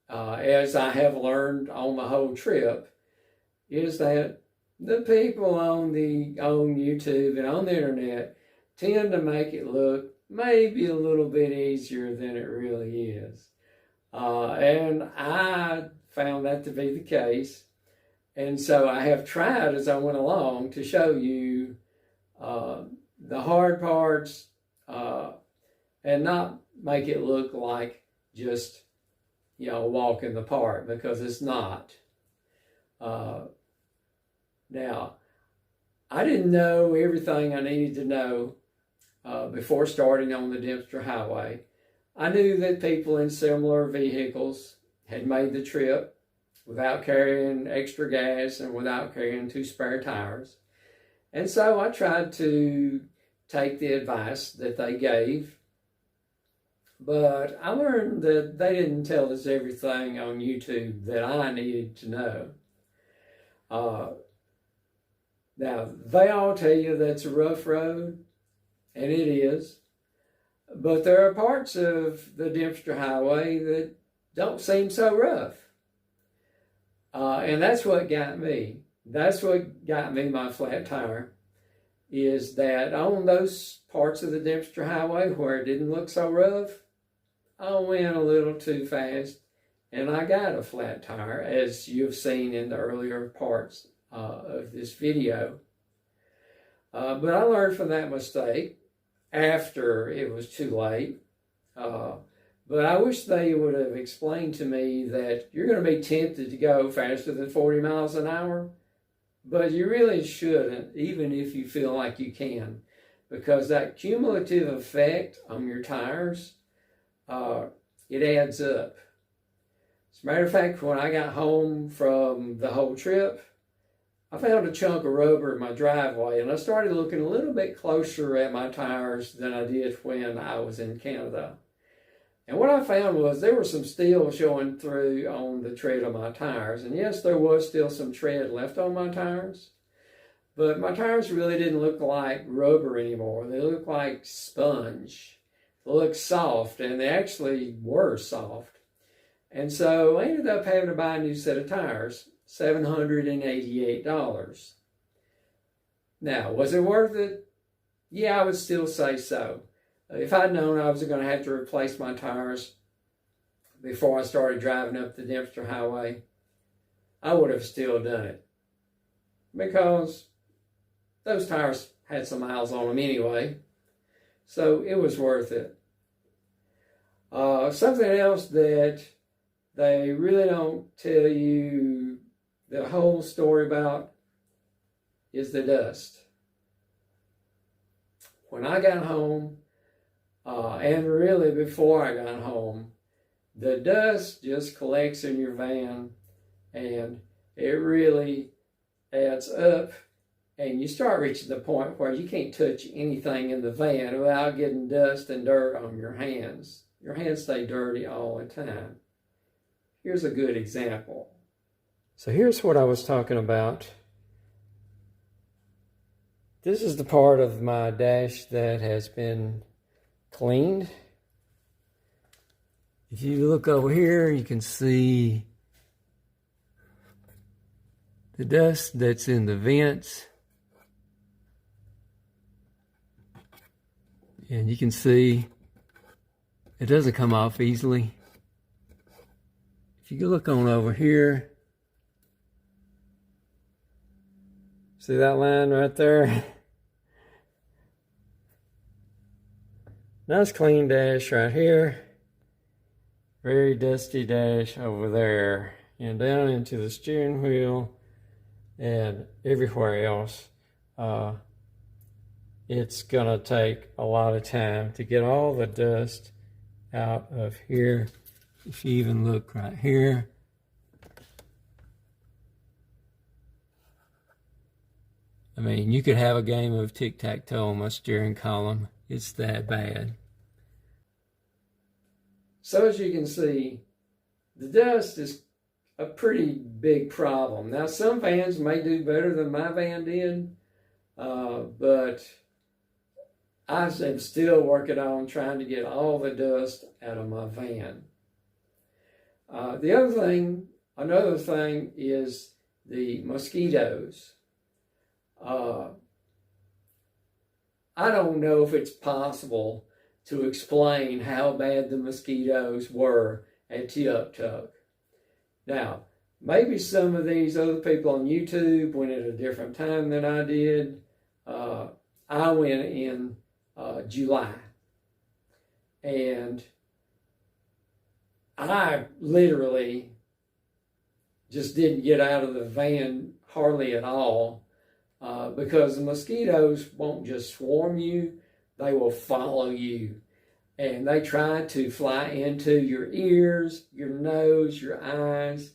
as I have learned on the whole trip, is that the people on YouTube and on the internet tend to make it look maybe a little bit easier than it really is. And I found that to be the case. And so I have tried as I went along to show you the hard parts and not make it look like just, a walk in the park, because it's not. Now, I didn't know everything I needed to know before starting on the Dempster Highway. I knew that people in similar vehicles had made the trip without carrying extra gas and without carrying 2 spare tires. And so I tried to take the advice that they gave. But I learned that they didn't tell us everything on YouTube that I needed to know. Now, they all tell you that's a rough road, and it is. But there are parts of the Dempster Highway that don't seem so rough. And that's what got me. That's what got me my flat tire, is that on those parts of the Dempster Highway where it didn't look so rough, I went a little too fast, and I got a flat tire, as you've seen in the earlier parts of this video. But I learned from that mistake after it was too late. But I wish they would have explained to me that you're going to be tempted to go faster than 40 miles an hour, but you really shouldn't, even if you feel like you can, because that cumulative effect on your tires, it adds up. As a matter of fact, when I got home from the whole trip, I found a chunk of rubber in my driveway, and I started looking a little bit closer at my tires than I did when I was in Canada. And what I found was there was some steel showing through on the tread of my tires. And yes, there was still some tread left on my tires, but my tires really didn't look like rubber anymore. They looked like sponge. They looked soft, and they actually were soft. And so I ended up having to buy a new set of tires, $788. Now, was it worth it? Yeah, I would still say so. If I'd known I was going to have to replace my tires before I started driving up the Dempster Highway, I would have still done it, because those tires had some miles on them anyway, so it was worth it. Something else that they really don't tell you the whole story about is the dust. When I got home, and really before I got home, the dust just collects in your van, and it really adds up, and you start reaching the point where you can't touch anything in the van without getting dust and dirt on your hands. Your hands stay dirty all the time. Here's a good example. So here's what I was talking about. This is the part of my dash that has been cleaned. If you look over here, you can see the dust that's in the vents. And you can see it doesn't come off easily. If you look on over here, see that line right there? Nice clean dash right here. Very dusty dash over there. And down into the steering wheel and everywhere else. It's gonna take a lot of time to get all the dust out of here. If you even look right here. I mean, you could have a game of tic-tac-toe on my steering column. It's that bad. So as you can see, the dust is a pretty big problem. Now, some vans may do better than my van did, but I am still working on trying to get all the dust out of my van. Another thing is the mosquitoes. I don't know if it's possible to explain how bad the mosquitoes were at Tiuk. Now, maybe some of these other people on YouTube went at a different time than I did. I went in July. And I literally just didn't get out of the van hardly at all because the mosquitoes won't just swarm you, they will follow you. And they try to fly into your ears, your nose, your eyes.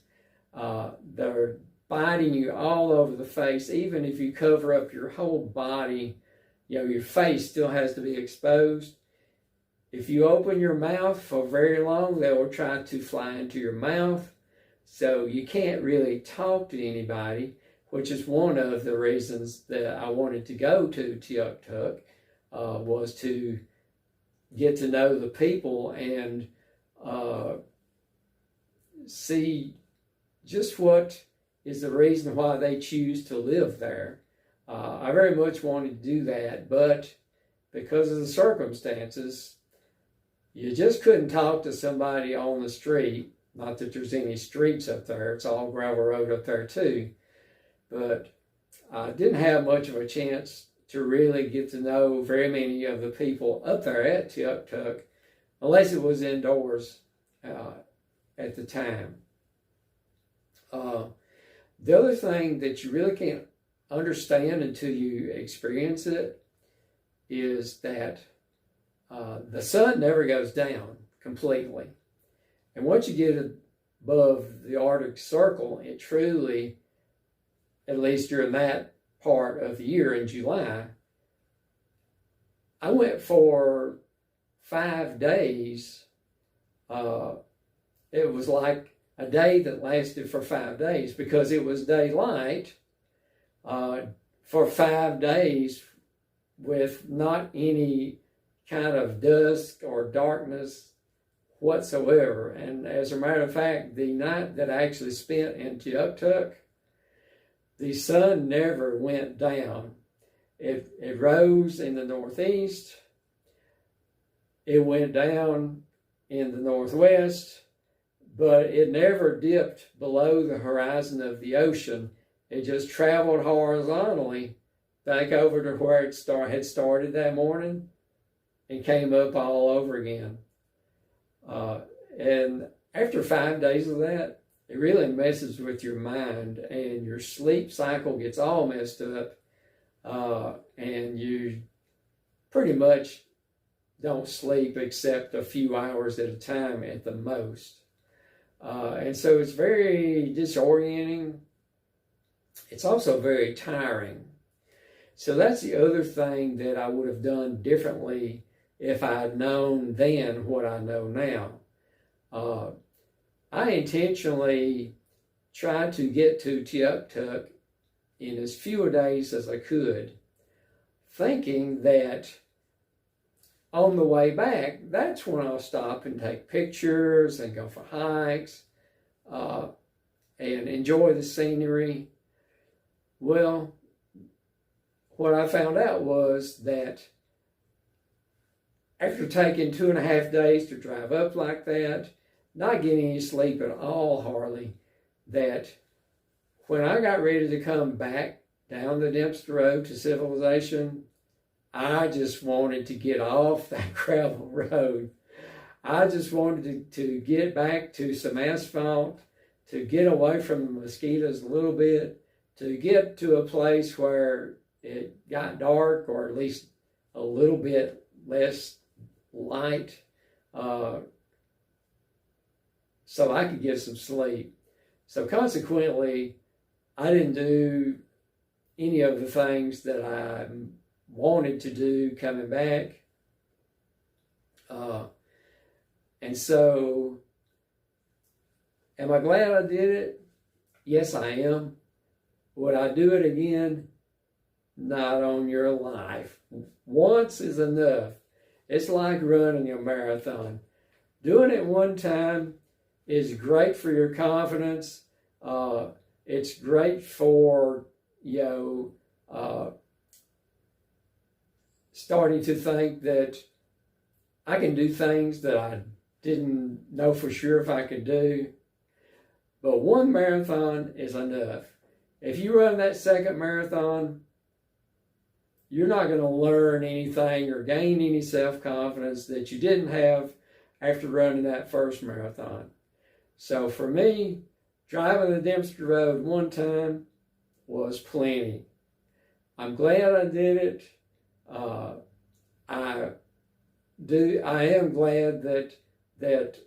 They're biting you all over the face. Even if you cover up your whole body, your face still has to be exposed. If you open your mouth for very long, they will try to fly into your mouth. So you can't really talk to anybody, which is one of the reasons that I wanted to go to Tiuk, was to get to know the people and see just what is the reason why they choose to live there. I very much wanted to do that, but because of the circumstances, you just couldn't talk to somebody on the street. Not that there's any streets up there. It's all gravel road up there too. But I didn't have much of a chance to really get to know very many of the people up there at Tiuk, unless it was indoors at the time. The other thing that you really can't understand until you experience it is that the sun never goes down completely. And once you get above the Arctic Circle, it truly, at least during that part of the year in July, I went for 5 days. It was like a day that lasted for 5 days because it was daylight for 5 days with not any kind of dusk or darkness whatsoever. And as a matter of fact, the night that I actually spent in Tiuk, the sun never went down. It rose in the northeast, it went down in the northwest, but it never dipped below the horizon of the ocean. It just traveled horizontally back over to where it had started that morning and came up all over again. And after 5 days of that, it really messes with your mind and your sleep cycle gets all messed up. And you pretty much don't sleep except a few hours at a time at the most. And so it's very disorienting. It's also very tiring. So that's the other thing that I would have done differently if I had known then what I know now. I intentionally tried to get to Tiuk in as few days as I could, thinking that on the way back, that's when I'll stop and take pictures and go for hikes and enjoy the scenery. Well, what I found out was that after taking 2.5 days to drive up like that, not getting any sleep at all hardly, that when I got ready to come back down the Dempster Road to civilization, I just wanted to get off that gravel road. I just wanted to get back to some asphalt, to get away from the mosquitoes a little bit, to get to a place where it got dark or at least a little bit less light, so I could get some sleep. So consequently, I didn't do any of the things that I wanted to do coming back. And so, am I glad I did it? Yes, I am. Would I do it again? Not on your life. Once is enough. It's like running a marathon. Doing it one time is great for your confidence. It's great for, starting to think that I can do things that I didn't know for sure if I could do. But one marathon is enough. If you run that second marathon, you're not going to learn anything or gain any self-confidence that you didn't have after running that first marathon. So for me, driving the Dempster Road one time was plenty. I'm glad I did it. I am glad that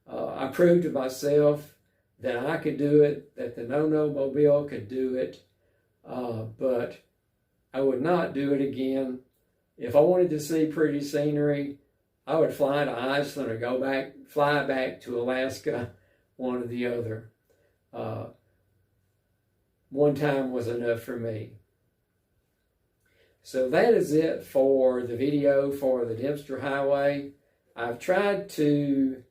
I proved to myself that I could do it, that the No-No Mobile could do it, but I would not do it again. If I wanted to see pretty scenery, I would fly to Iceland or fly back to Alaska, one or the other. One time was enough for me. So that is it for the video for the Dempster Highway. I've tried to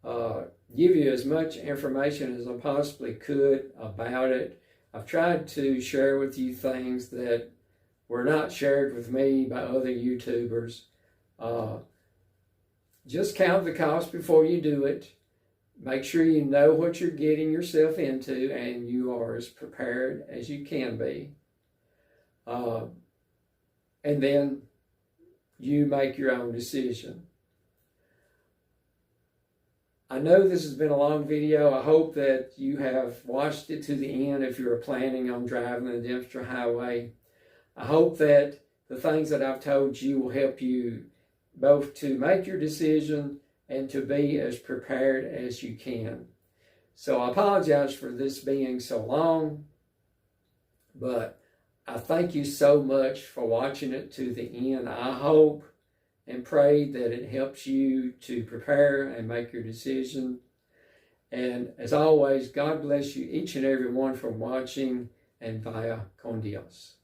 give you as much information as I possibly could about it. I've tried to share with you things that were not shared with me by other YouTubers. Just count the cost before you do it. Make sure you know what you're getting yourself into and you are as prepared as you can be. And then you make your own decision. I know this has been a long video. I hope that you have watched it to the end if you're planning on driving the Dempster Highway. I hope that the things that I've told you will help you both to make your decision and to be as prepared as you can. So I apologize for this being so long, but I thank you so much for watching it to the end. I hope and pray that it helps you to prepare and make your decision. And as always, God bless you each and every one for watching, and vaya con Dios.